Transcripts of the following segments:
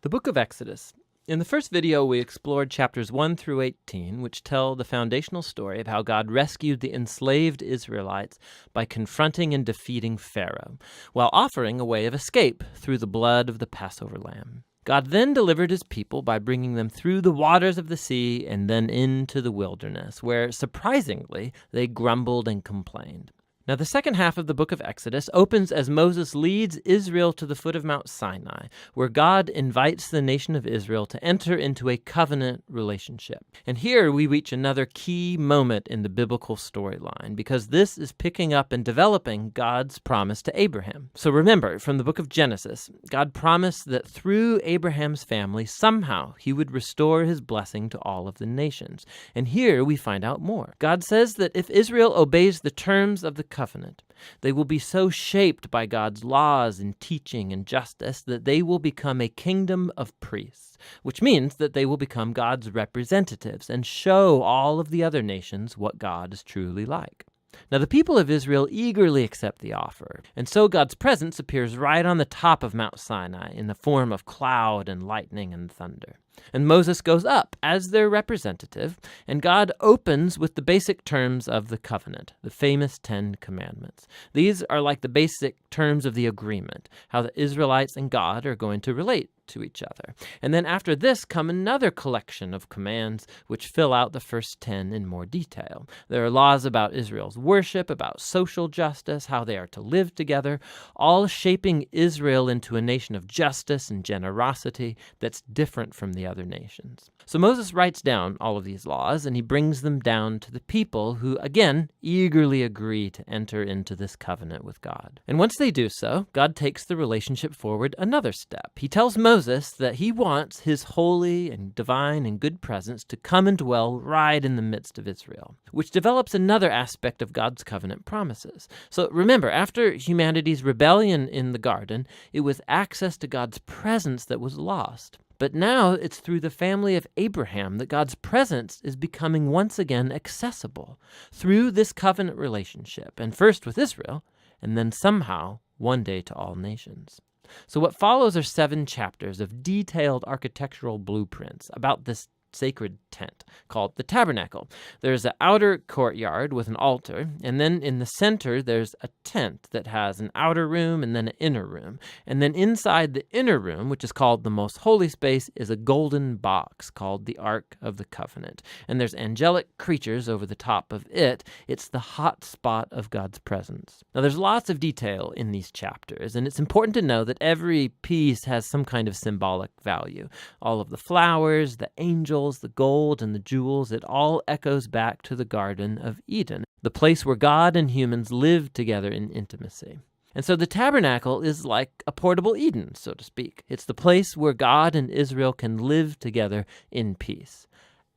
The book of Exodus. In the first video, we explored chapters 1 through 18, which tell the foundational story of how God rescued the enslaved Israelites by confronting and defeating Pharaoh, while offering a way of escape through the blood of the Passover lamb. God then delivered his people by bringing them through the waters of the sea and then into the wilderness, where, surprisingly, they grumbled and complained. Now, the second half of the book of Exodus opens as Moses leads Israel to the foot of Mount Sinai, where God invites the nation of Israel to enter into a covenant relationship. And here we reach another key moment in the biblical storyline, because this is picking up and developing God's promise to Abraham. So remember, from the book of Genesis, God promised that through Abraham's family, somehow he would restore his blessing to all of the nations. And here we find out more. God says that if Israel obeys the terms of the covenant, they will be so shaped by God's laws and teaching and justice that they will become a kingdom of priests, which means that they will become God's representatives and show all of the other nations what God is truly like. Now, the people of Israel eagerly accept the offer, and so God's presence appears right on the top of Mount Sinai in the form of cloud and lightning and thunder. And Moses goes up as their representative, and God opens with the basic terms of the covenant, the famous 10 Commandments. These are like the basic terms of the agreement, how the Israelites and God are going to relate to each other. And then after this come another collection of commands which fill out the first 10 in more detail. There are laws about Israel's worship, about social justice, how they are to live together, all shaping Israel into a nation of justice and generosity that's different from the other nations. So Moses writes down all of these laws, and he brings them down to the people who, again, eagerly agree to enter into this covenant with God. And once they do so, God takes the relationship forward another step. He tells Moses that he wants his holy and divine and good presence to come and dwell right in the midst of Israel, which develops another aspect of God's covenant promises. So remember, after humanity's rebellion in the garden, it was access to God's presence that was lost. But now it's through the family of Abraham that God's presence is becoming once again accessible through this covenant relationship, and first with Israel, and then somehow one day to all nations. So what follows are 7 chapters of detailed architectural blueprints about this sacred tent called the tabernacle. There's an outer courtyard with an altar, and then in the center there's a tent that has an outer room and then an inner room. And then inside the inner room, which is called the most holy space, is a golden box called the Ark of the Covenant. And there's angelic creatures over the top of it. It's the hot spot of God's presence. Now there's lots of detail in these chapters, and it's important to know that every piece has some kind of symbolic value. All of the flowers, the angels, the gold, and the jewels, it all echoes back to the Garden of Eden, the place where God and humans lived together in intimacy. And so the tabernacle is like a portable Eden, so to speak. It's the place where God and Israel can live together in peace.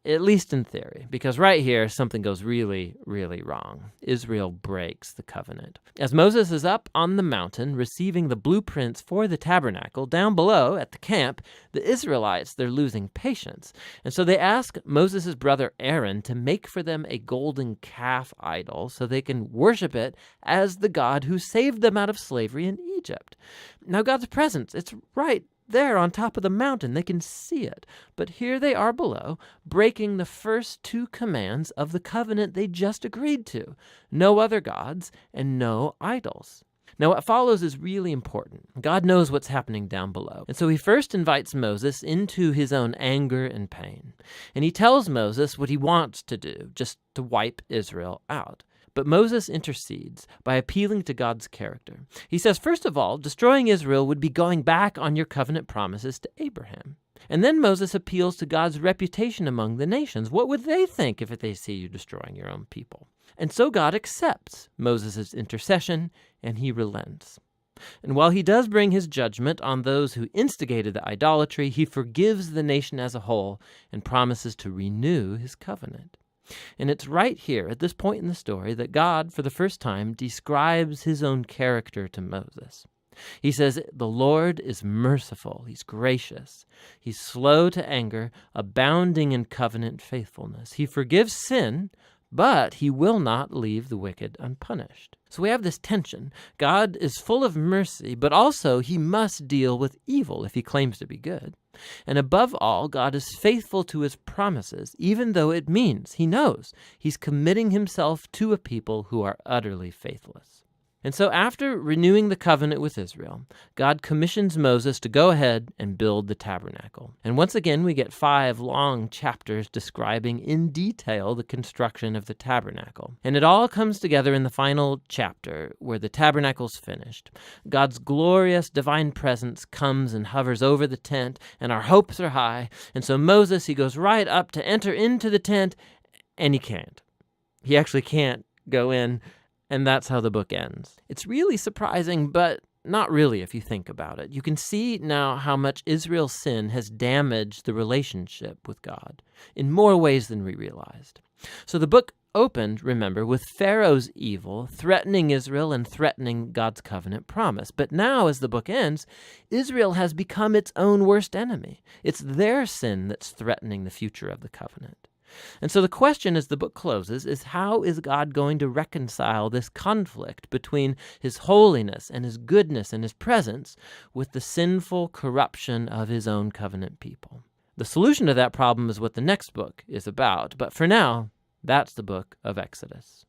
At least in theory, because right here, something goes really, really wrong. Israel breaks the covenant. As Moses is up on the mountain receiving the blueprints for the tabernacle, down below at the camp, the Israelites, they're losing patience. And so they ask Moses' brother Aaron to make for them a golden calf idol so they can worship it as the God who saved them out of slavery in Egypt. Now God's presence, it's right there on top of the mountain. They can see it. But here they are below, breaking the first 2 commands of the covenant they just agreed to. No other gods and no idols. Now what follows is really important. God knows what's happening down below. And so he first invites Moses into his own anger and pain. And he tells Moses what he wants to do, just to wipe Israel out. But Moses intercedes by appealing to God's character. He says, first of all, destroying Israel would be going back on your covenant promises to Abraham. And then Moses appeals to God's reputation among the nations. What would they think if they see you destroying your own people? And so God accepts Moses' intercession, and he relents. And while he does bring his judgment on those who instigated the idolatry, he forgives the nation as a whole and promises to renew his covenant. And it's right here, at this point in the story, that God, for the first time, describes his own character to Moses. He says, the Lord is merciful, he's gracious, he's slow to anger, abounding in covenant faithfulness. He forgives sin, but he will not leave the wicked unpunished. So we have this tension. God is full of mercy, but also he must deal with evil if he claims to be good. And above all, God is faithful to his promises, even though it means, he knows, he's committing himself to a people who are utterly faithless. And so after renewing the covenant with Israel, God commissions Moses to go ahead and build the tabernacle. And once again, we get 5 long chapters describing in detail the construction of the tabernacle. And it all comes together in the final chapter where the tabernacle's finished. God's glorious divine presence comes and hovers over the tent, and our hopes are high. And so Moses, he goes right up to enter into the tent, and he can't. He actually can't go in. And that's how the book ends. It's really surprising, but not really if you think about it. You can see now how much Israel's sin has damaged the relationship with God in more ways than we realized. So the book opened, remember, with Pharaoh's evil threatening Israel and threatening God's covenant promise. But now, as the book ends, Israel has become its own worst enemy. It's their sin that's threatening the future of the covenant. And so the question as the book closes is, how is God going to reconcile this conflict between his holiness and his goodness and his presence with the sinful corruption of his own covenant people? The solution to that problem is what the next book is about, but for now, that's the book of Exodus.